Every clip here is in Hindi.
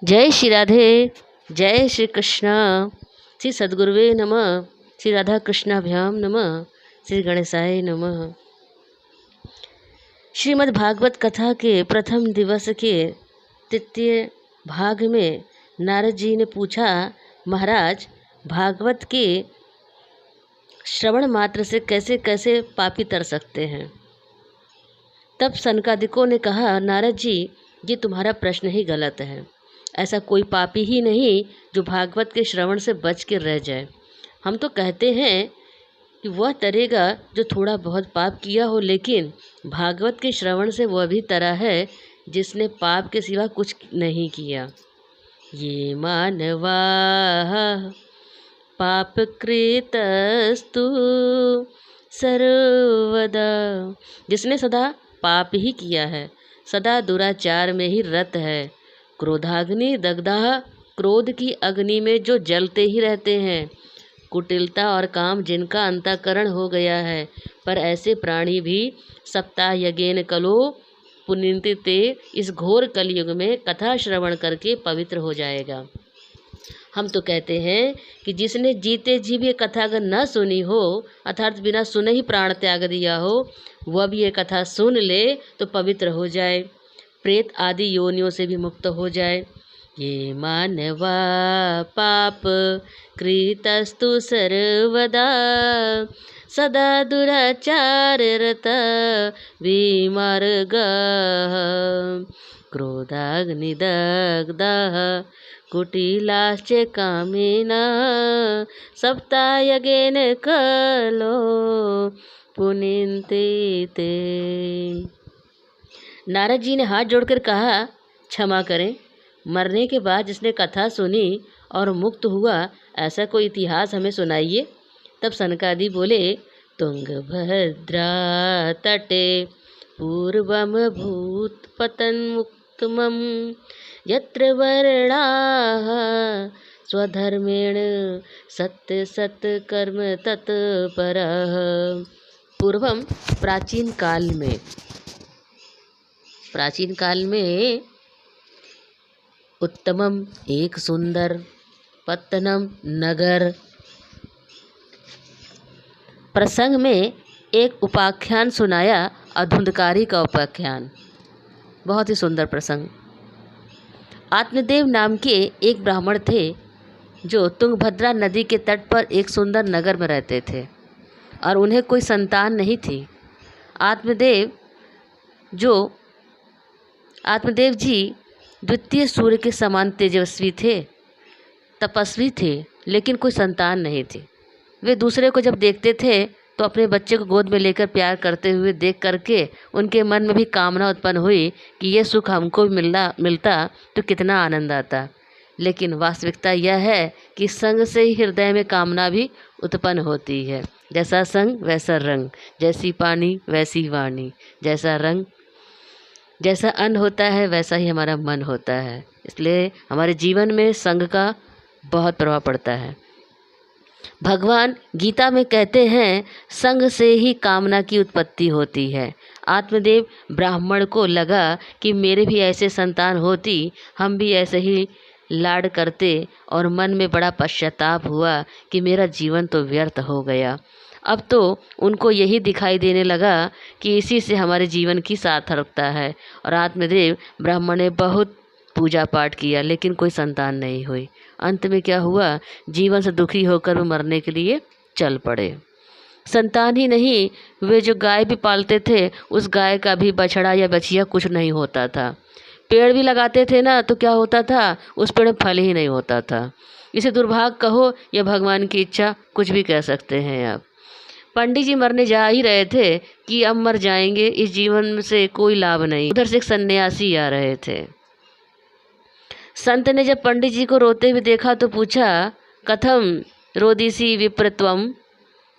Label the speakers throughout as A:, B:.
A: जय श्री राधे। जय श्री कृष्ण। श्री सद्गुरुवे नमः। श्री राधा कृष्णाभ्याम नमः। श्री गणेशाय नमः। श्रीमद् भागवत कथा के प्रथम दिवस के तृतीय भाग में नारद जी ने पूछा, महाराज, भागवत के श्रवण मात्र से कैसे कैसे पापी तर सकते हैं। तब सनकादिकों ने कहा, नारद जी, ये तुम्हारा प्रश्न ही गलत है। ऐसा कोई पापी ही नहीं जो भागवत के श्रवण से बच के रह जाए। हम तो कहते हैं कि वह तरेगा जो थोड़ा बहुत पाप किया हो, लेकिन भागवत के श्रवण से वह भी तरा है जिसने पाप के सिवा कुछ नहीं किया। ये मानवा पाप कृतस्तु सर्वदा, जिसने सदा पाप ही किया है, सदा दुराचार में ही रत है। क्रोधाग्नि दग्धा, क्रोध की अग्नि में जो जलते ही रहते हैं। कुटिलता और काम जिनका अंतःकरण हो गया है, पर ऐसे प्राणी भी सप्ताह यज्ञेन कलो पुनिन्ते, इस घोर कलयुग में कथा श्रवण करके पवित्र हो जाएगा। हम तो कहते हैं कि जिसने जीते जी भी ये कथा अगर न सुनी हो, अर्थात बिना सुने ही प्राण त्याग दिया हो, वह भी ये कथा सुन ले तो पवित्र हो जाए, प्रेत आदि योनियों से भी मुक्त हो जाए। ये मानवा पाप कृतस्तु सर्वदा, सदा दुराचार रता विमार्गा, क्रोधाग्निदग्धः कुटिलाश्च कामिना, सप्तायज्ञेन कलो पुनिन्ते ते। नारद जी ने हाथ जोड़कर कहा, क्षमा करें, मरने के बाद जिसने कथा सुनी और मुक्त हुआ, ऐसा कोई इतिहास हमें सुनाइए। तब सनकादि बोले, तुंगभद्रा तटे पूर्वम भूत पतन्मुक्तमं, यत्र वर्णाः स्वधर्मेण सत्य सत्कर्म तत्परः। पूर्वम प्राचीन काल में उत्तमम एक सुंदर, पत्तनम नगर। प्रसंग में एक उपाख्यान सुनाया, अधुंधकारी का उपाख्यान, बहुत ही सुंदर प्रसंग। आत्मदेव नाम के एक ब्राह्मण थे जो तुंगभद्रा नदी के तट पर एक सुंदर नगर में रहते थे और उन्हें कोई संतान नहीं थी। आत्मदेव जी द्वितीय सूर्य के समान तेजस्वी थे, तपस्वी थे, लेकिन कोई संतान नहीं थी। वे दूसरे को जब देखते थे तो अपने बच्चे को गोद में लेकर प्यार करते हुए देख करके उनके मन में भी कामना उत्पन्न हुई कि ये सुख हमको भी मिलता तो कितना आनंद आता। लेकिन वास्तविकता यह है कि संग से ही हृदय में कामना भी उत्पन्न होती है। जैसा संग वैसा रंग, जैसी पानी वैसी वाणी, जैसा रंग जैसा अन्न होता है वैसा ही हमारा मन होता है। इसलिए हमारे जीवन में संग का बहुत प्रभाव पड़ता है। भगवान गीता में कहते हैं, संग से ही कामना की उत्पत्ति होती है। आत्मदेव ब्राह्मण को लगा कि मेरे भी ऐसे संतान होती, हम भी ऐसे ही लाड करते, और मन में बड़ा पश्चाताप हुआ कि मेरा जीवन तो व्यर्थ हो गया। अब तो उनको यही दिखाई देने लगा कि इसी से हमारे जीवन की सार्थकता है। और आत्मदेव ब्राह्मण ने बहुत पूजा पाठ किया, लेकिन कोई संतान नहीं हुई। अंत में क्या हुआ, जीवन से दुखी होकर वो मरने के लिए चल पड़े। संतान ही नहीं, वे जो गाय भी पालते थे, उस गाय का भी बछड़ा या बछिया कुछ नहीं होता था। पेड़ भी लगाते थे ना, तो क्या होता था, उस पेड़ में फल ही नहीं होता था। इसे दुर्भाग्य कहो या भगवान की इच्छा, कुछ भी कह सकते हैं आप। पंडित जी मरने जा ही रहे थे कि अब मर जाएंगे, इस जीवन से कोई लाभ नहीं। उधर से एक सन्यासी आ रहे थे। संत ने जब पंडित जी को रोते हुए देखा तो पूछा, कथम रोदिसी विप्रत्वम।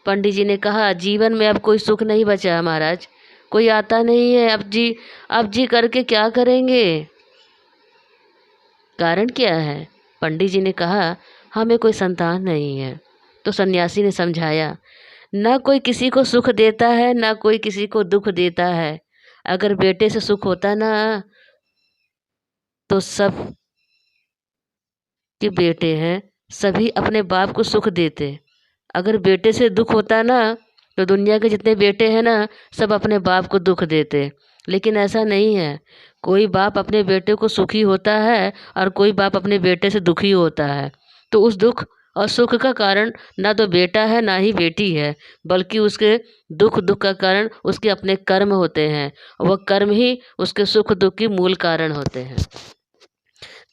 A: पंडित जी ने कहा, जीवन में अब कोई सुख नहीं बचा महाराज, कोई आता नहीं है। अब जी करके क्या करेंगे, कारण क्या है। पंडित जी ने कहा, हमें कोई संतान नहीं है। तो सन्यासी ने समझाया, न कोई किसी को सुख देता है, न कोई किसी को दुख देता है। अगर बेटे से सुख होता ना तो सब कि बेटे हैं सभी अपने बाप को सुख देते। अगर बेटे से दुख होता ना तो दुनिया के जितने बेटे हैं ना सब अपने बाप को दुख देते, लेकिन ऐसा नहीं है। कोई बाप अपने बेटे को सुखी होता है और कोई बाप अपने बेटे से दुखी होता है। तो उस दुख और सुख का कारण ना तो बेटा है ना ही बेटी है, बल्कि उसके दुख का कारण उसके अपने कर्म होते हैं। वह कर्म ही उसके सुख दुख की मूल कारण होते हैं।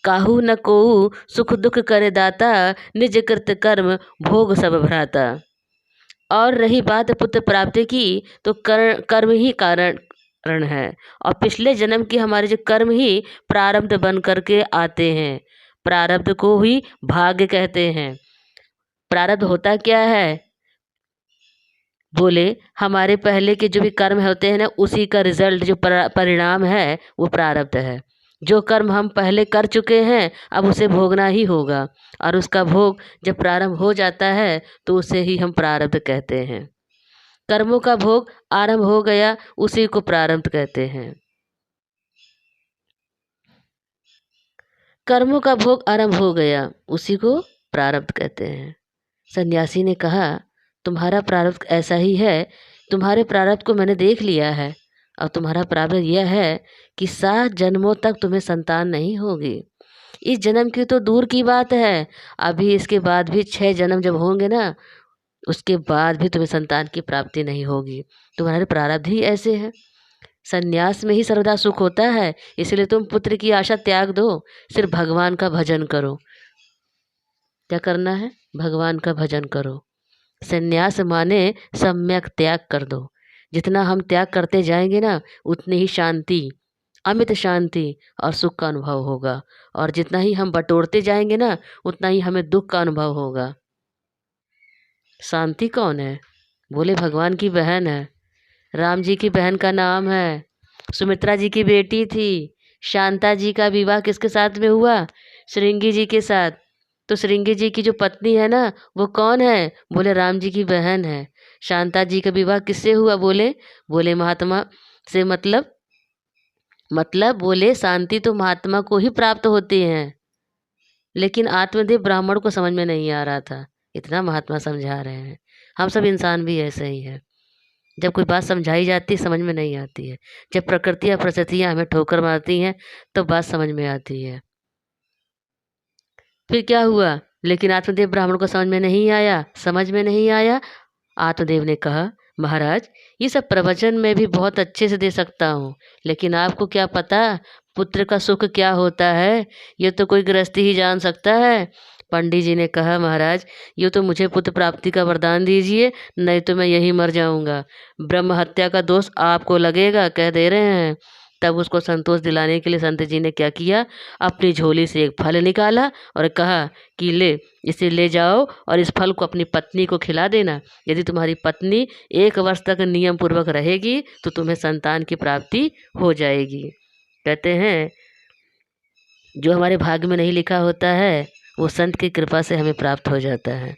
A: काहू न कोऊ सुख दुख करे दाता, निज कृत कर्म भोग सब भ्राता। और रही बात पुत्र प्राप्ति की, तो कर्म ही कारण है। और पिछले जन्म के हमारे जो कर्म ही प्रारब्ध बन करके आते हैं। प्रारब्ध को ही भाग्य कहते हैं। प्रारब्ध होता क्या है? बोले हमारे पहले के जो भी कर्म होते हैं ना उसी का रिजल्ट जो परिणाम है वो प्रारब्ध है। जो कर्म हम पहले कर चुके हैं अब उसे भोगना ही होगा, और उसका भोग जब प्रारंभ हो जाता है तो उसे ही हम प्रारब्ध कहते हैं। कर्मों का भोग आरंभ हो गया उसी को प्रारब्ध कहते हैं। कर्मों का भोग आरंभ हो गया उसी को प्रारब्ध कहते हैं। सन्यासी ने कहा तुम्हारा प्रारब्ध ऐसा ही है। तुम्हारे प्रारब्ध को मैंने देख लिया है। और तुम्हारा प्रारब्ध यह है कि 7 जन्मों तक तुम्हें संतान नहीं होगी। इस जन्म की तो दूर की बात है, अभी इसके बाद भी 6 जन्म जब होंगे ना उसके बाद भी तुम्हें संतान की प्राप्ति नहीं होगी। तुम्हारे प्रारब्ध ही ऐसे हैं। संन्यास में ही सर्वदा सुख होता है, इसलिए तुम पुत्र की आशा त्याग दो, सिर्फ भगवान का भजन करो। क्या करना है? भगवान का भजन करो। संन्यास माने सम्यक त्याग कर दो। जितना हम त्याग करते जाएंगे ना उतनी ही शांति, अमित शांति और सुख का अनुभव होगा। और जितना ही हम बटोरते जाएंगे ना उतना ही हमें दुख का अनुभव होगा। शांति कौन है? बोले भगवान की बहन है। राम जी की बहन का नाम है, सुमित्रा जी की बेटी थी। शांता जी का विवाह किसके साथ में हुआ? श्रृंगी जी के साथ। तो श्रृंगी जी की जो पत्नी है ना वो कौन है? बोले राम जी की बहन है। शांता जी का विवाह किससे हुआ? बोले महात्मा से। मतलब बोले शांति तो महात्मा को ही प्राप्त होती है। लेकिन आत्मदेव ब्राह्मण को समझ में नहीं आ रहा था, इतना महात्मा समझा रहे हैं। हम सब इंसान भी ऐसे ही हैं। जब कोई बात समझाई जाती है समझ में नहीं आती है। जब प्रकृति या परिस्थितियाँ हमें ठोकर मारती हैं तो बात समझ में आती है। फिर क्या हुआ? लेकिन आत्मदेव ब्राह्मण को समझ में नहीं आया। आत्मदेव ने कहा महाराज ये सब प्रवचन में भी बहुत अच्छे से दे सकता हूँ, लेकिन आपको क्या पता पुत्र का सुख क्या होता है? ये तो कोई गृहस्थी ही जान सकता है। पंडित जी ने कहा महाराज ये तो मुझे पुत्र प्राप्ति का वरदान दीजिए, नहीं तो मैं यहीं मर जाऊंगा। ब्रह्म हत्या का दोष आपको लगेगा, कह दे रहे हैं। तब उसको संतोष दिलाने के लिए संत जी ने क्या किया, अपनी झोली से एक फल निकाला और कहा कि ले इसे ले जाओ और इस फल को अपनी पत्नी को खिला देना। यदि तुम्हारी पत्नी 1 वर्ष तक नियम पूर्वक रहेगी तो तुम्हें संतान की प्राप्ति हो जाएगी। कहते हैं जो हमारे भाग्य में नहीं लिखा होता है वो संत की कृपा से हमें प्राप्त हो जाता है।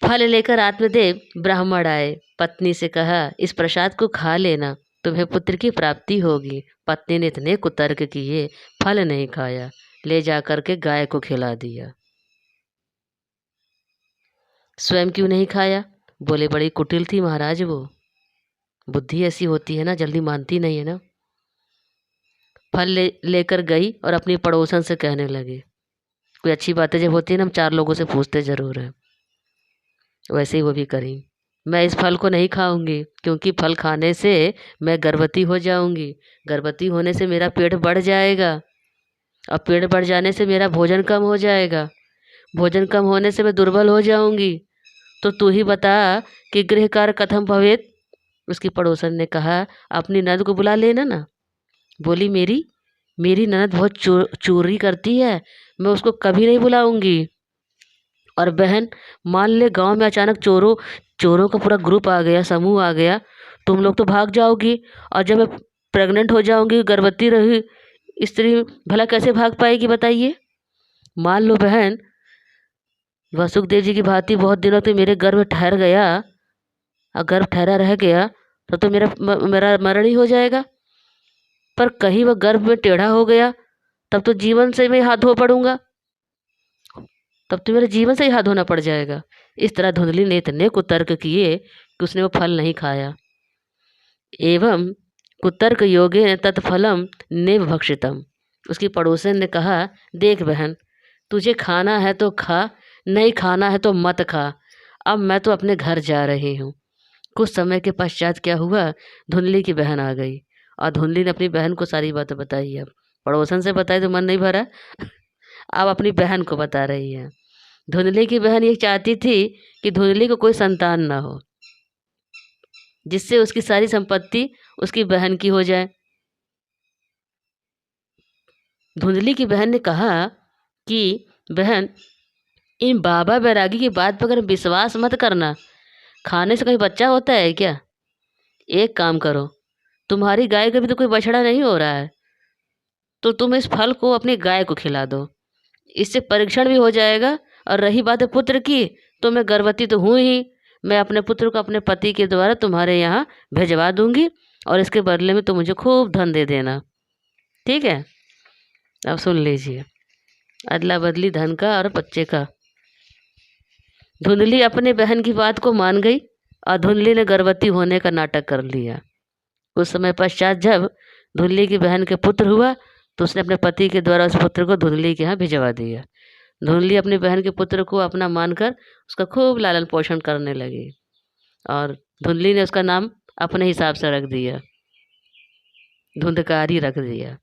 A: फल लेकर आत्मदेव ब्राह्मण आए। पत्नी से कहा इस प्रसाद को खा लेना, तुम्हें पुत्र की प्राप्ति होगी। पत्नी ने इतने कुतर्क किए, फल नहीं खाया, ले जा करके गाय को खिला दिया। स्वयं क्यों नहीं खाया? बोले बड़ी कुटिल थी महाराज वो, बुद्धि ऐसी होती है ना, जल्दी मानती नहीं है ना। फल लेकर गई और अपनी पड़ोसन से कहने लगी। कोई अच्छी बातें जब होती है ना हम 4 लोगों से पूछते ज़रूर हैं। वैसे ही वो भी करी। मैं इस फल को नहीं खाऊंगी क्योंकि फल खाने से मैं गर्भवती हो जाऊंगी। गर्भवती होने से मेरा पेट बढ़ जाएगा और पेट बढ़ जाने से मेरा भोजन कम हो जाएगा। भोजन कम होने से मैं दुर्बल हो जाऊंगी। तो तू ही बता कि गृह कार्य कथम भवेत। उसकी पड़ोसन ने कहा अपनी ननद को बुला लेना ना। बोली मेरी ननद बहुत चोरी करती है, मैं उसको कभी नहीं बुलाऊंगी। और बहन मान ले गांव में अचानक चोरों का पूरा ग्रुप आ गया, समूह आ गया, तुम लोग तो भाग जाओगी। और जब मैं प्रेग्नेंट हो जाऊंगी, गर्भवती रही स्त्री भला कैसे भाग पाएगी बताइए। मान लो बहन वसुदेव जी की भांति बहुत दिनों तक मेरे गर्भ में ठहर गया और गर्भ ठहरा रह गया तो मेरा मरण ही हो जाएगा। पर कहीं वह गर्भ में टेढ़ा हो गया तब तो जीवन से मैं हाथ धो पड़ूंगा, तब तो मेरे जीवन से ही हाथ धोना पड़ जाएगा। इस तरह धुंधली ने इतने कुतर्क किए कि उसने वो फल नहीं खाया। एवं कुतर्क योगेन तत्फलम नेव भक्षितम। उसकी पड़ोसन ने कहा, देख बहन, तुझे खाना है तो खा, नहीं खाना है तो मत खा। अब मैं तो अपने घर जा रही हूँ। कुछ समय के पश्चात क्या हुआ, धुंधली की बहन आ गई और धुंधली ने अपनी बहन को सारी बातें बताई। अब पड़ोसन से बताई तो मन नहीं भरा, अब अपनी बहन को बता रही है। धुंधली की बहन ये चाहती थी कि धुंधली को कोई संतान ना हो, जिससे उसकी सारी संपत्ति उसकी बहन की हो जाए। धुंधली की बहन ने कहा कि बहन, इन बाबा बैरागी की बात पर अगर विश्वास मत करना। खाने से कहीं बच्चा होता है क्या? एक काम करो, तुम्हारी गाय का भी तो कोई बछड़ा नहीं हो रहा है, तो तुम इस फल को अपनी गाय को खिला दो। इससे परीक्षण भी हो जाएगा। और रही बात है पुत्र की, तो मैं गर्भवती तो हूँ ही, मैं अपने पुत्र को अपने पति के द्वारा तुम्हारे यहाँ भिजवा दूंगी और इसके बदले में तुम मुझे खूब धन दे देना। ठीक है, अब सुन लीजिए, अदला बदली धन का और बच्चे का। धुंधली अपने बहन की बात को मान गई और धुंधली ने गर्भवती होने का नाटक कर लिया। कुछ समय पश्चात जब धुंधली की बहन के पुत्र हुआ तो उसने अपने पति के द्वारा उस पुत्र को धुंधली के यहाँ भिजवा दिया। धुंधली अपनी बहन के पुत्र को अपना मानकर उसका खूब लालन पोषण करने लगी और धुंधली ने उसका नाम अपने हिसाब से रख दिया, धुंधकारी रख दिया।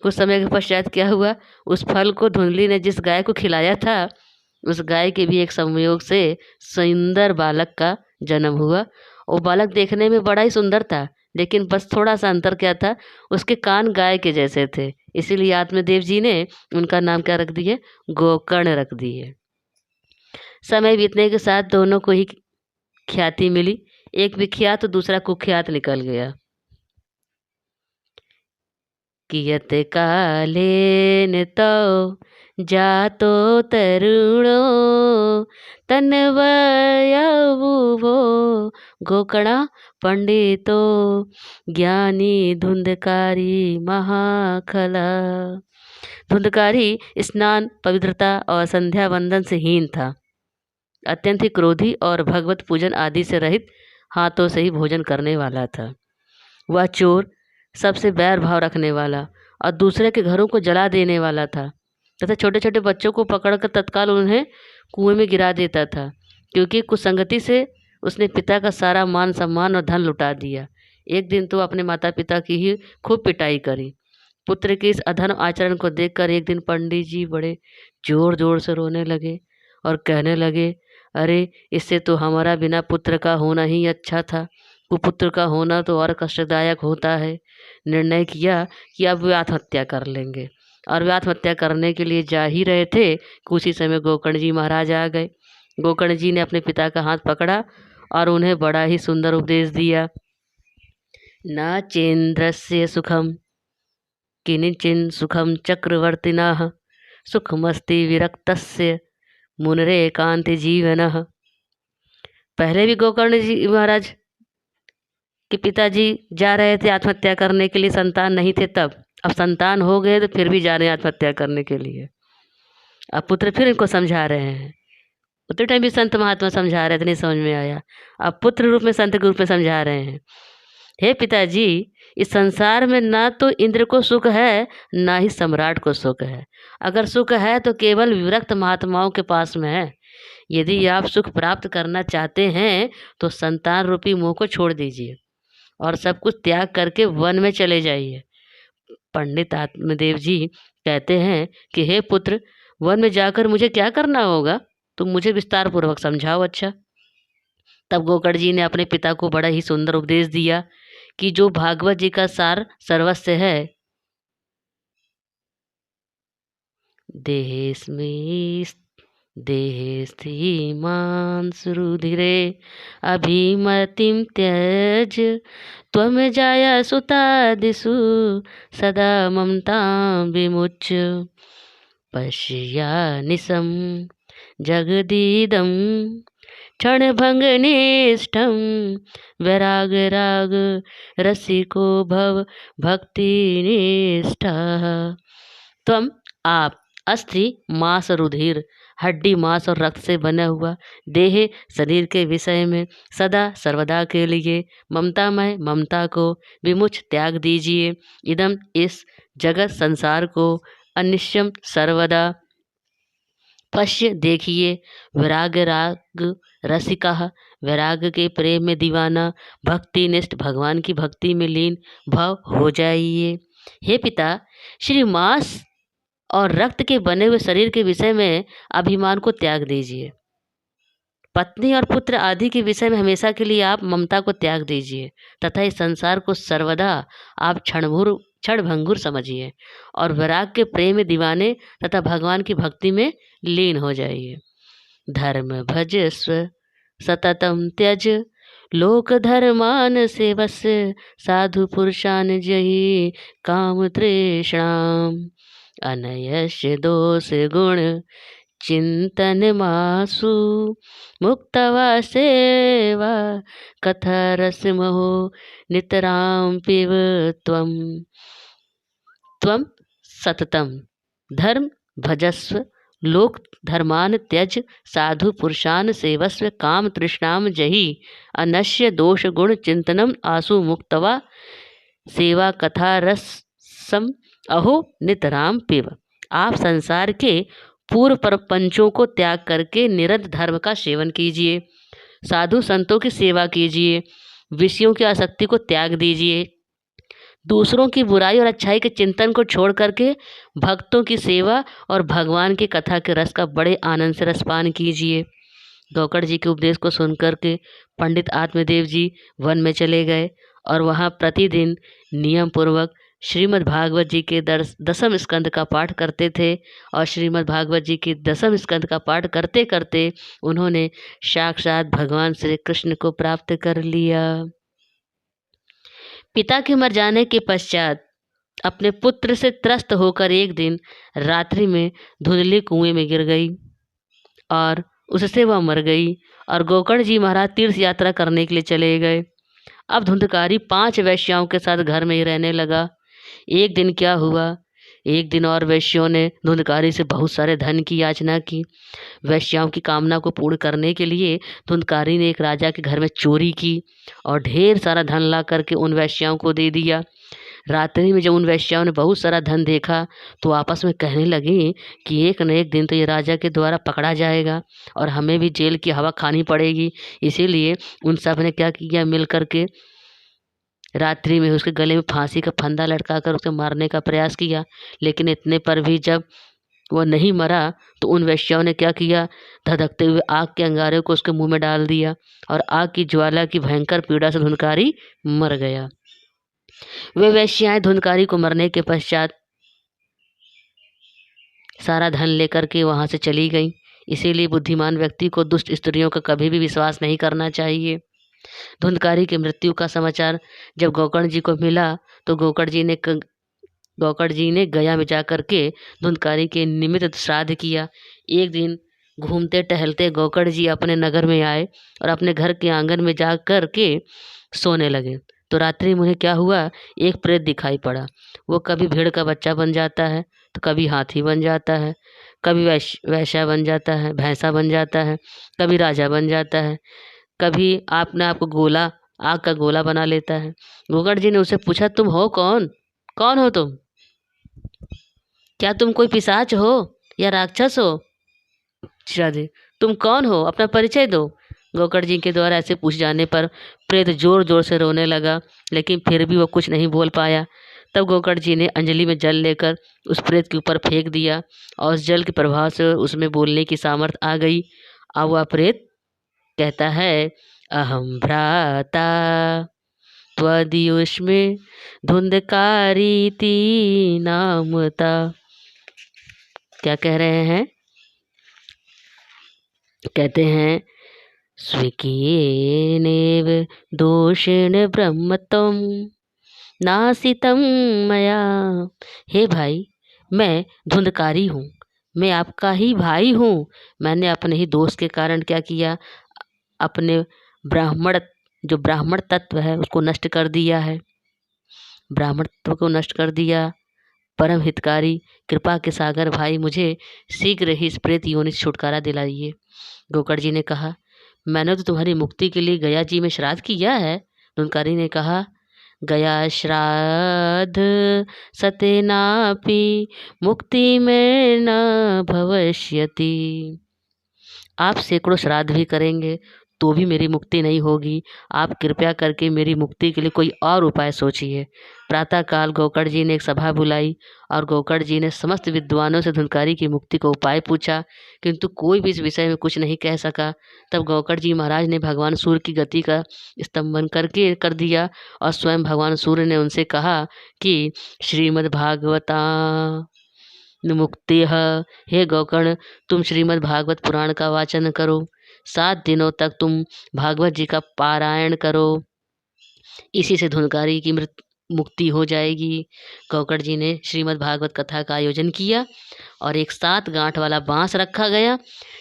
A: कुछ समय के पश्चात क्या हुआ, उस फल को धुंधली ने जिस गाय को खिलाया था, उस गाय के भी एक संयोग से सुंदर बालक का जन्म हुआ। वो बालक देखने में बड़ा ही सुंदर था, लेकिन बस थोड़ा सा अंतर क्या था, उसके कान गाय के जैसे थे। इसीलिए आत्मदेव जी ने उनका नाम क्या रख दिए, गोकर्ण रख दिए। समय बीतने के साथ दोनों को ही ख्याति मिली, एक विख्यात तो दूसरा कुख्यात निकल गया। कियत कालेन तौ जातो तरुणो तन्वयवुवो गोकर्ण पंडितो ज्ञानी धुंधकारी महाखला। धुंधकारी स्नान, पवित्रता और संध्या वंदन से हीन था, अत्यंत ही क्रोधी और भगवत पूजन आदि से रहित हाथों से ही भोजन करने वाला था। वह चोर, सबसे बैर भाव रखने वाला और दूसरे के घरों को जला देने वाला था तथा छोटे छोटे बच्चों को पकड़कर तत्काल उन्हें कुएं में गिरा देता था, क्योंकि कुसंगति से उसने पिता का सारा मान सम्मान और धन लुटा दिया। एक दिन तो अपने माता पिता की ही खूब पिटाई करी। पुत्र के इस अधर्म आचरण को देखकर एक दिन पंडित जी बड़े जोर जोर से रोने लगे और कहने लगे, अरे इससे तो हमारा बिना पुत्र का होना ही अच्छा था, कुपुत्र का होना तो और कष्टदायक होता है। निर्णय किया कि अब वे आत्महत्या कर लेंगे और वे आत्महत्या करने के लिए जा ही रहे थे कि उसी समय गोकर्ण जी महाराज आ गए। गोकर्ण जी ने अपने पिता का हाथ पकड़ा और उन्हें बड़ा ही सुंदर उपदेश दिया। न चेन्द्रस्य सुखम किंचिन सुखम चक्रवर्तिनः सुखमस्ति विरक्तस्य मुनरे एकांत जीवनः। पहले भी गोकर्ण जी महाराज कि पिताजी जा रहे थे आत्महत्या करने के लिए, संतान नहीं थे तब। अब संतान हो गए तो फिर भी जा रहे हैं आत्महत्या करने के लिए। अब पुत्र फिर इनको समझा रहे हैं। उतने टाइम भी संत महात्मा समझा रहे थे, नहीं समझ में आया। अब पुत्र रूप में, संत के रूप में समझा रहे हैं, हे पिताजी, इस संसार में ना तो इंद्र को सुख है ना ही सम्राट को सुख है। अगर सुख है तो केवल विरक्त महात्माओं के पास में है। यदि आप सुख प्राप्त करना चाहते हैं तो संतान रूपी मोह को छोड़ दीजिए और सब कुछ त्याग करके वन में चले जाइए। पंडित आत्मदेव जी कहते हैं कि हे पुत्र, वन में जाकर मुझे क्या करना होगा, तुम मुझे विस्तार पूर्वक समझाओ। अच्छा। तब गोकर्ण जी ने अपने पिता को बड़ा ही सुंदर उपदेश दिया कि जो भागवत जी का सार सर्वस्व है, देहेस्मिन् देहेस्थिमान् सुरुधिरे अभिमतिं त्यज त्वं जाया सुतादिषु सदा ममतां विमुच्य पश्यानिशं जगदीदं क्षणभङ्गनिष्ठं वैरागराग रसिको भव भक्तिनिष्ठः। त्वम आप, अस्थि मांस रुधिर, हड्डी मांस और रक्त से बना हुआ, देह शरीर के विषय में सदा सर्वदा के लिए ममतामय ममता को विमुच त्याग दीजिए। इदम इस जगत संसार को अनिश्यम सर्वदा पश्य देखिए। विराग राग रसिका, वैराग के प्रेम में दीवाना, भक्ति निष्ठ भगवान की भक्ति में लीन भव हो जाइए। हे पिता, श्री मांस और रक्त के बने हुए शरीर के विषय में अभिमान को त्याग दीजिए। पत्नी और पुत्र आदि के विषय में हमेशा के लिए आप ममता को त्याग दीजिए तथा इस संसार को सर्वदा आप क्षणभंगुर समझिए और वैराग के प्रेम में दीवाने तथा भगवान की भक्ति में लीन हो जाइए। धर्म भजस्व सततम त्यज, लोक धर्मान सेवस्य, साधु पुरुषान जहि काम तृष्णाम। अनयस्य दोष गुण चिंतन मासु, मुक्तवा सेवा कथा रस महो, नितराम पिब त्वम। त्वम सततम धर्म भजस्व, लोक धर्मान त्यज, साधु पुरुषान सेवस्व, काम तृष्णाम जहि। अनश्य दोष गुण चिंतनम आसु, मुक्तवा सेवा कथा रसम अहो नितराम पिब। आप संसार के पूर्व प्रपंचों को त्याग करके निरंतर धर्म का सेवन कीजिए, साधु संतों की सेवा कीजिए, विषयों की आसक्ति को त्याग दीजिए, दूसरों की बुराई और अच्छाई के चिंतन को छोड़ करके भक्तों की सेवा और भगवान की कथा के रस का बड़े आनंद से रसपान कीजिए। गोकर्ण जी के उपदेश को सुनकर के पंडित आत्मदेव जी वन में चले गए और वहाँ प्रतिदिन नियम पूर्वक श्रीमद् भागवत जी के दसम स्कंद का पाठ करते थे और श्रीमद् भागवत जी के दसम स्कंद का पाठ करते करते उन्होंने साक्षात भगवान श्री कृष्ण को प्राप्त कर लिया। पिता के मर जाने के पश्चात अपने पुत्र से त्रस्त होकर एक दिन रात्रि में धुंधले कुएं में गिर गई और उससे वह मर गई और गोकर्ण जी महाराज तीर्थ यात्रा करने के लिए चले गए। अब धुंधकारी 5 वैश्याओं के साथ घर में ही रहने लगा। एक दिन क्या हुआ, एक दिन और वैश्यों ने धुंधकारी से बहुत सारे धन की याचना की। वैश्याओं की कामना को पूर्ण करने के लिए धुंधकारी ने एक राजा के घर में चोरी की और ढेर सारा धन ला करके उन वैश्याओं को दे दिया। रात्रि में जब उन वैश्याओं ने बहुत सारा धन देखा तो आपस में कहने लगे कि एक न एक दिन तो ये राजा के द्वारा पकड़ा जाएगा और हमें भी जेल की हवा खानी पड़ेगी। इसीलिए उन सब ने क्या किया, मिल करके रात्रि में उसके गले में फांसी का फंदा लटका कर उसे मारने का प्रयास किया। लेकिन इतने पर भी जब वह नहीं मरा तो उन वैश्याओं ने क्या किया, धधकते हुए आग के अंगारे को उसके मुंह में डाल दिया और आग की ज्वाला की भयंकर पीड़ा से धुंधकारी मर गया। वे वैश्याएं धुंधकारी को मरने के पश्चात सारा धन लेकर के वहां से चली गई। इसीलिए बुद्धिमान व्यक्ति को दुष्ट स्त्रियों का कभी भी विश्वास नहीं करना चाहिए। धुंधकारी की मृत्यु का समाचार जब गोकर्ण जी को मिला तो गोकर्ण जी ने गया में जा करके धुंधकारी के निमित्त श्राद्ध किया। एक दिन घूमते टहलते गोकर्ण जी अपने नगर में आए और अपने घर के आंगन में जा कर के सोने लगे तो रात्रि में उन्हें क्या हुआ, एक प्रेत दिखाई पड़ा। वो कभी भेड़ का बच्चा बन जाता है तो कभी हाथी बन जाता है, कभी वैश्या बन जाता है, भैंसा बन जाता है, कभी राजा बन जाता है, कभी आपने आपको गोला आग का गोला बना लेता है। गोकर्ण जी ने उसे पूछा, तुम हो कौन, कौन हो तुम? क्या तुम कोई पिशाच हो या राक्षस हो? राधे, तुम कौन हो, अपना परिचय दो। गोकर्ण जी के द्वारा ऐसे पूछ जाने पर प्रेत जोर जोर से रोने लगा, लेकिन फिर भी वो कुछ नहीं बोल पाया। तब गोकर्ण जी ने अंजलि में जल लेकर उस प्रेत के ऊपर फेंक दिया और उस जल के प्रभाव से उसमें बोलने की सामर्थ्य आ गई। अब वह प्रेत कहता है, अहम भ्राता त्वदीयुष्मे धुंधकारीति नामता। क्या कह रहे हैं, कहते हैं, स्वीकीनेव दोषेण ब्रह्मत्वं नासितं मया। हे भाई, मैं धुंधकारी हूँ, मैं आपका ही भाई हूँ। मैंने अपने ही दोष के कारण क्या किया, अपने ब्राह्मण तत्व है उसको नष्ट कर दिया है, ब्राह्मण तत्व को नष्ट कर दिया परम हितकारी, कृपा के सागर भाई, मुझे शीघ्र ही इस प्रेत योनि से छुटकारा दिलाइए। गोकर्ण जी ने कहा, मैंने तो तुम्हारी मुक्ति के लिए गया जी में श्राद्ध किया है। धुंधकारी ने कहा, गया श्राद्ध सतेनापि मुक्ति में न भविष्यति। आप सैकड़ों श्राद्ध भी करेंगे तो भी मेरी मुक्ति नहीं होगी। आप कृपया करके मेरी मुक्ति के लिए कोई और उपाय सोचिए। प्रातःकाल गोकर्ण जी ने एक सभा बुलाई और गोकर्ण जी ने समस्त विद्वानों से धुंधकारी की मुक्ति का उपाय पूछा, किंतु कोई भी इस विषय में कुछ नहीं कह सका। तब गोकर्ण जी महाराज ने भगवान सूर्य की गति का स्तंभन करके कर दिया और स्वयं भगवान सूर्य ने उनसे कहा कि श्रीमद् भागवता मुक्ति है। हे गोकर्ण, तुम श्रीमद् भागवत पुराण का वाचन करो। 7 दिनों तक तुम भागवत जी का पारायण करो, इसी से धुंधकारी की मुक्ति हो जाएगी। गोकर्ण जी ने श्रीमद् भागवत कथा का आयोजन किया और एक 7 गांठ वाला बांस रखा गया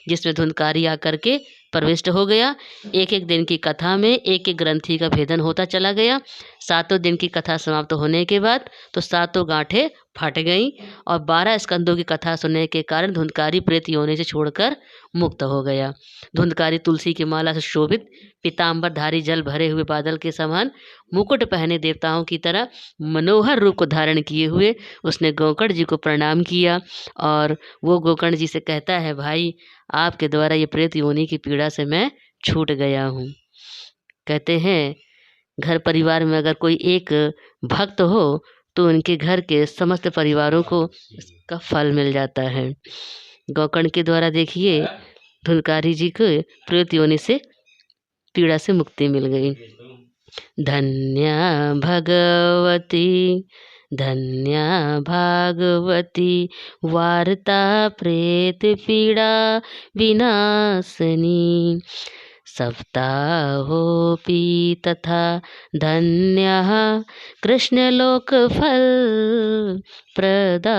A: जिसमें धुंधकारी आकर के प्रविष्ट हो गया। एक एक दिन की कथा में एक एक ग्रंथि का भेदन होता चला गया। 7 दिन की कथा समाप्त होने के बाद तो 7 गांठें फट गईं और 12 स्कंदों की कथा सुनने के कारण धुंधकारी प्रेत योनि से छोड़कर मुक्त हो गया। धुंधकारी तुलसी की माला से शोभित पीताम्बरधारी, जल भरे हुए बादल के समान, मुकुट पहने देवताओं की तरह मनोहर रूप को धारण किए हुए उसने गोकर्ण जी को प्रणाम किया और वो गोकर्ण जी से कहता है, भाई आपके द्वारा ये प्रेत योनि की पीड़ा से मैं छूट गया हूँ। कहते हैं घर परिवार में अगर कोई एक भक्त हो तो उनके घर के समस्त परिवारों को इसका फल मिल जाता है। गोकर्ण के द्वारा देखिए धुंधकारी जी को प्रेत योनि से पीड़ा से मुक्ति मिल गई। धन्या भगवती धन्या भागवती वार्ता प्रेत पीड़ा विनाशनी। सप्ताहोऽपि तथा धन्यः कृष्णलोकफल प्रदा।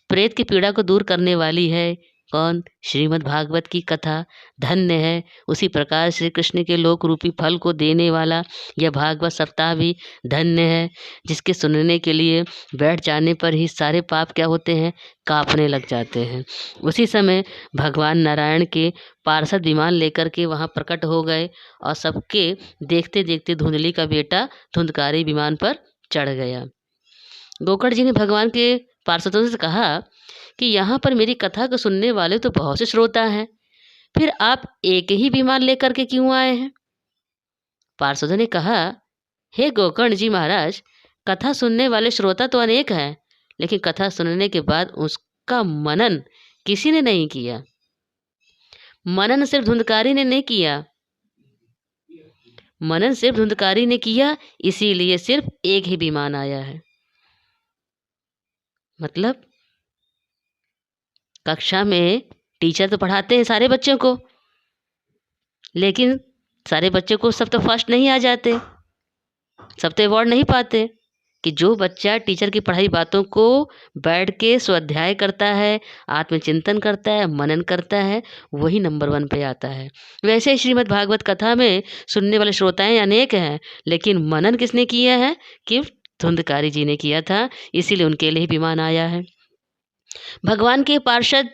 A: प्रेत की पीड़ा को दूर करने वाली है कौन? श्रीमद् भागवत की कथा धन्य है। उसी प्रकार श्री कृष्ण के लोक रूपी फल को देने वाला यह भागवत सप्ताह भी धन्य है, जिसके सुनने के लिए बैठ जाने पर ही सारे पाप क्या होते हैं? कांपने लग जाते हैं। उसी समय भगवान नारायण के पार्षद विमान लेकर के वहाँ प्रकट हो गए और सबके देखते देखते धुंधली का बेटा धुंधकारी विमान पर चढ़ गया। गोकर्ण जी ने भगवान के पार्षदों से कहा कि यहाँ पर मेरी कथा को सुनने वाले तो बहुत से श्रोता हैं, फिर आप एक ही विमान लेकर के क्यों आए हैं? पार्षदों ने कहा, हे गोकर्ण जी महाराज, कथा सुनने वाले श्रोता तो अनेक हैं, लेकिन कथा सुनने के बाद उसका मनन किसी ने नहीं किया। मनन सिर्फ धुंधकारी ने नहीं किया, मनन सिर्फ धुंधकारी ने किया, इसीलिए सिर्फ एक ही विमान आया है। मतलब कक्षा में टीचर तो पढ़ाते हैं सारे बच्चों को, लेकिन सारे बच्चों को सब तो फर्स्ट नहीं आ जाते, सब तो अवार्ड नहीं पाते। कि जो बच्चा टीचर की पढ़ाई बातों को बैठ के स्वाध्याय करता है, आत्मचिंतन करता है, मनन करता है, वही नंबर 1 पे आता है। वैसे ही श्रीमद् भागवत कथा में सुनने वाले श्रोताएं अनेक हैं, लेकिन मनन किसने किया है? कि धुंधकारी जी ने किया था, इसीलिए उनके लिए ही विमान आया है। भगवान के पार्षद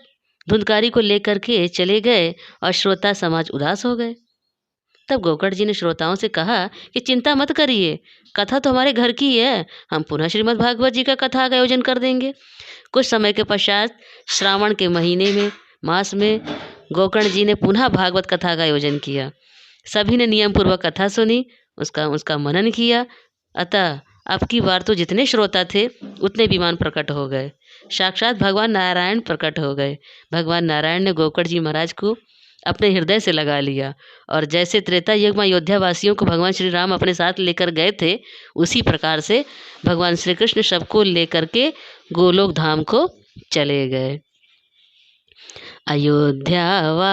A: धुंधकारी को लेकर के चले गए और श्रोता समाज उदास हो गए। तब गोकर्ण जी ने श्रोताओं से कहा कि चिंता मत करिए, कथा तो हमारे घर की है, हम पुनः श्रीमद् भागवत जी का कथा का आयोजन कर देंगे। कुछ समय के पश्चात श्रावण के महीने में मास में गोकर्ण जी ने पुनः भागवत कथा का आयोजन किया। सभी ने नियम पूर्वक कथा सुनी, उसका मनन किया। अतः अब की बार तो जितने श्रोता थे उतने विमान प्रकट हो गए। साक्षात भगवान नारायण प्रकट हो गए। भगवान नारायण ने गोकर्ण जी महाराज को अपने हृदय से लगा लिया और जैसे त्रेता युग में अयोध्या वासियों को भगवान श्री राम अपने साथ लेकर गए थे, उसी प्रकार से भगवान श्री कृष्ण सबको लेकर के गोलोक धाम को चले गए। अयोध्यावासिनः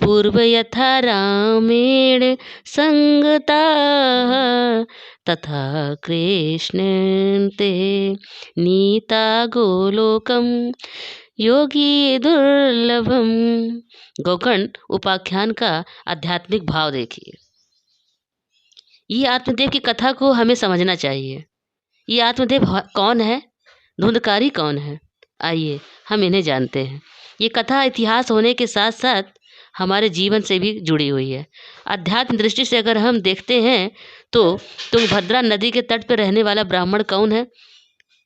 A: पूर्व यथा रामेण संगताः तथा कृष्णेन ते नीता गोलोकम योगी दुर्लभम। गोकर्ण उपाख्यान का आध्यात्मिक भाव देखिए। ये आत्मदेव की कथा को हमें समझना चाहिए ये आत्मदेव कौन है, धुंधकारी कौन है? आइए हम इन्हें जानते हैं। ये कथा इतिहास होने के साथ साथ हमारे जीवन से भी जुड़ी हुई है। अध्यात्म दृष्टि से अगर हम देखते हैं तो तुंगभद्रा नदी के तट पर रहने वाला ब्राह्मण कौन है?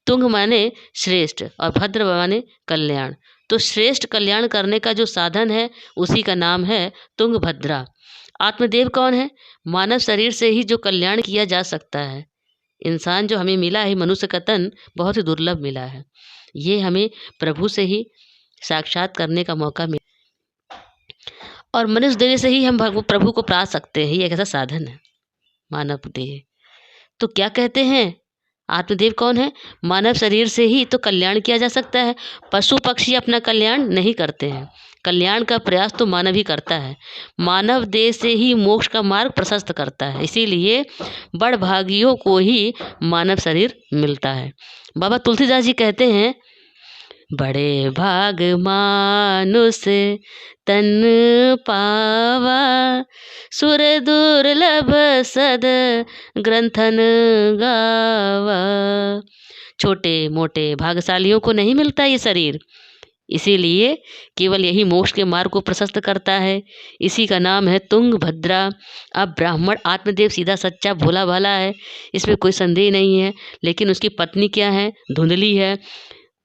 A: तुंग माने श्रेष्ठ और भद्र माने कल्याण। तो श्रेष्ठ कल्याण करने का जो साधन है उसी का नाम है तुंगभद्रा। आत्मदेव कौन है? मानव शरीर से ही जो कल्याण किया जा सकता है। इंसान जो हमें मिला है, मनुष्य का तन बहुत ही दुर्लभ मिला है। ये हमें प्रभु से ही साक्षात करने का मौका मिला और मनुष्य देह से ही हम प्रभु को पा सकते हैं। ये एक ऐसा साधन है मानव देह। तो क्या कहते हैं, आत्मदेव कौन है? मानव शरीर से ही तो कल्याण किया जा सकता है। पशु पक्षी अपना कल्याण नहीं करते हैं। कल्याण का प्रयास तो मानव ही करता है। मानव देह से ही मोक्ष का मार्ग प्रशस्त करता है। इसीलिए बड़भागियों को ही मानव शरीर मिलता है। बाबा तुलसीदास जी कहते हैं, बड़े भाग मानुष तन पावा, सुर दुर्लभ सद ग्रंथन गावा। छोटे मोटे भाग्यशालियों को नहीं मिलता ये शरीर, इसीलिए केवल यही मोक्ष के मार्ग को प्रशस्त करता है। इसी का नाम है तुंगभद्रा। अब ब्राह्मण आत्मदेव सीधा सच्चा भोला भाला है, इसमें कोई संदेह नहीं है। लेकिन उसकी पत्नी क्या है? धुंधली है।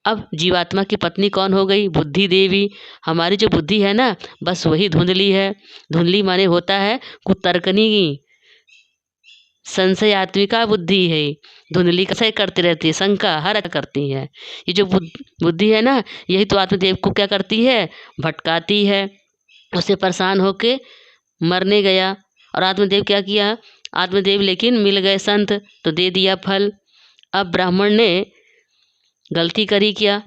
A: अब जीवात्मा की पत्नी कौन हो गई? बुद्धि देवी। हमारी जो बुद्धि है ना, बस वही धुंधली है। धुंधली माने होता है कुतर्कनी, संशयात्मिका बुद्धि है। धुंधली कैसे करती रहती है, शंका हर करती है। ये जो बुद्धि है ना, यही तो आत्मदेव को क्या करती है? भटकाती है। उससे परेशान होके मरने गया और आत्मदेव क्या किया? आत्मदेव लेकिन मिल गए संत तो दे दिया फल। अब ब्राह्मण ने गलती करी क्या?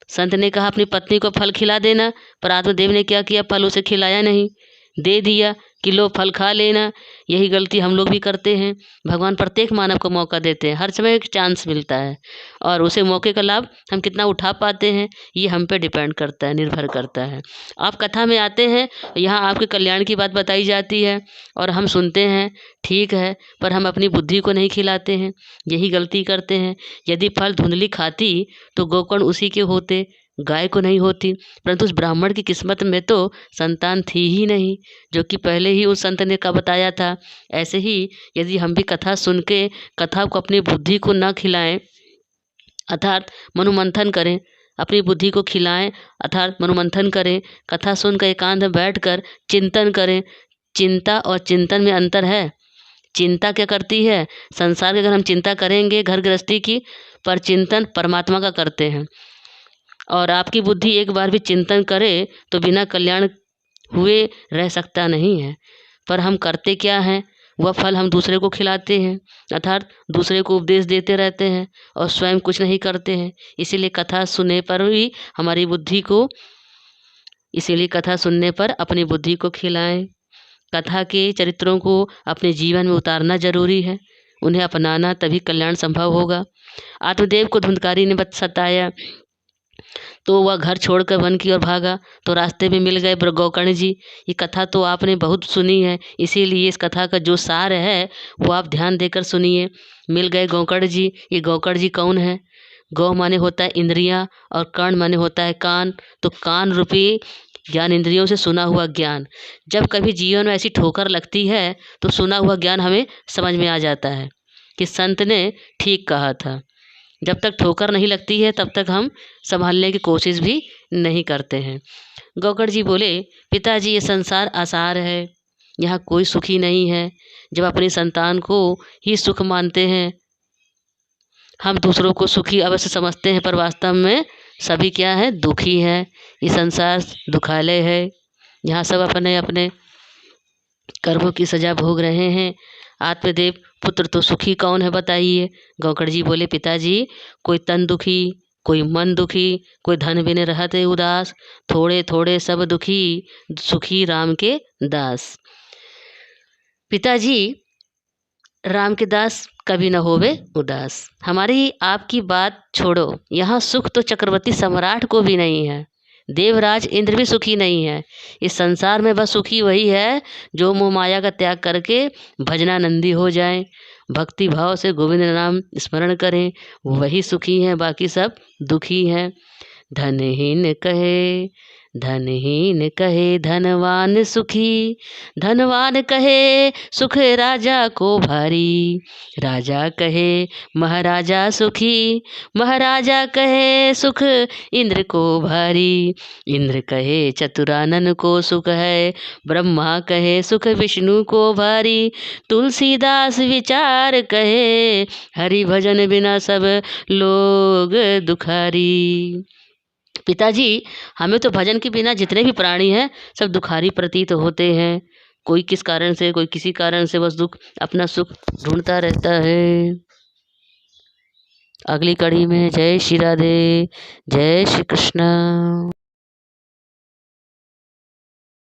A: संत ने कहा अपनी पत्नी को फल खिला देना, पर आत्मदेव ने क्या किया? फल उसे खिलाया नहीं, दे दिया कि लो फल खा लेना। यही गलती हम लोग भी करते हैं। भगवान प्रत्येक मानव को मौका देते हैं, हर समय एक चांस मिलता है और उसे मौके का लाभ हम कितना उठा पाते हैं ये हम पे डिपेंड करता है, निर्भर करता है। आप कथा में आते हैं, यहाँ आपके कल्याण की बात बताई जाती है और हम सुनते हैं, ठीक है, पर हम अपनी बुद्धि को नहीं खिलाते हैं, यही गलती करते हैं। यदि फल धुंधली खाती तो गोकर्ण उसी के होते, गाय को नहीं होती। परंतु उस ब्राह्मण की किस्मत में तो संतान थी ही नहीं, जो कि पहले ही उस संत ने का बताया था। ऐसे ही यदि हम भी कथा सुन के कथा को अपनी बुद्धि को न खिलाएं, अर्थात मनुमंथन करें, अपनी बुद्धि को खिलाएं अर्थात मनुमंथन करें, कथा सुनकर एकांत में बैठकर चिंतन करें। चिंता और चिंतन में अंतर है। चिंता क्या करती है? संसार की अगर हम चिंता करेंगे घर गृहस्थी की, पर चिंतन परमात्मा का करते हैं। और आपकी बुद्धि एक बार भी चिंतन करे तो बिना कल्याण हुए रह सकता नहीं है। पर हम करते क्या हैं? वह फल हम दूसरे को खिलाते हैं, अर्थात दूसरे को उपदेश देते रहते हैं और स्वयं कुछ नहीं करते हैं। इसीलिए कथा सुनने पर भी हमारी बुद्धि को, इसीलिए कथा सुनने पर अपनी बुद्धि को खिलाएं। कथा के चरित्रों को अपने जीवन में उतारना जरूरी है, उन्हें अपनाना, तभी कल्याण संभव होगा। आत्मदेव को धुंधकारी ने सताया तो वह घर छोड़कर वन की ओर भागा, तो रास्ते में मिल गए गोकर्ण जी। ये कथा तो आपने बहुत सुनी है, इसीलिए इस कथा का जो सार है वो आप ध्यान देकर सुनिए। मिल गए गोकर्ण जी। ये गोकर्ण जी कौन है? गौ माने होता है इंद्रियां और कर्ण माने होता है कान। तो कान रूपी ज्ञान इंद्रियों से सुना हुआ ज्ञान। जब कभी जीवन में ऐसी ठोकर लगती है तो सुना हुआ ज्ञान हमें समझ में आ जाता है कि संत ने ठीक कहा था। जब तक ठोकर नहीं लगती है तब तक हम संभालने की कोशिश भी नहीं करते हैं। गोकर्ण जी बोले, पिताजी ये संसार आसार है, यहाँ कोई सुखी नहीं है। जब अपनी संतान को ही सुख मानते हैं, हम दूसरों को सुखी अवश्य समझते हैं, पर वास्तव में सभी क्या है? दुखी है। ये संसार दुखालय है, यहाँ सब अपने अपने कर्मों की सजा भोग रहे हैं। आत्मदेव पुत्र तो सुखी कौन है बताइए? गोकर्ण जी बोले, पिताजी कोई तन दुखी, कोई मन दुखी, कोई धन बिन रहते उदास, थोड़े थोड़े सब दुखी, सुखी राम के दास। पिताजी राम के दास कभी न होवे उदास। हमारी आपकी बात छोड़ो, यहाँ सुख तो चक्रवर्ती सम्राट को भी नहीं है, देवराज इंद्र भी सुखी नहीं है। इस संसार में बस सुखी वही है जो मोह माया का त्याग करके भजनानंदी हो जाए। भक्ति भाव से गोविंद नाम स्मरण करें, वही सुखी हैं, बाकी सब दुखी हैं। धनहीन कहे धनवान सुखी, धनवान कहे सुख राजा को भारी। राजा कहे महाराजा सुखी, महाराजा कहे सुख इंद्र को भारी। इंद्र कहे चतुरानन को सुख है, ब्रह्मा कहे सुख विष्णु को भारी। तुलसीदास विचार कहे, हरि भजन बिना सब लोग दुखारी। पिताजी, हमें तो भजन के बिना जितने भी प्राणी हैं सब दुखारी प्रतीत होते हैं। कोई किस कारण से, कोई किसी कारण से बस दुख, अपना सुख ढूंढता रहता है। अगली कड़ी में जय श्री राधे, जय श्री कृष्ण।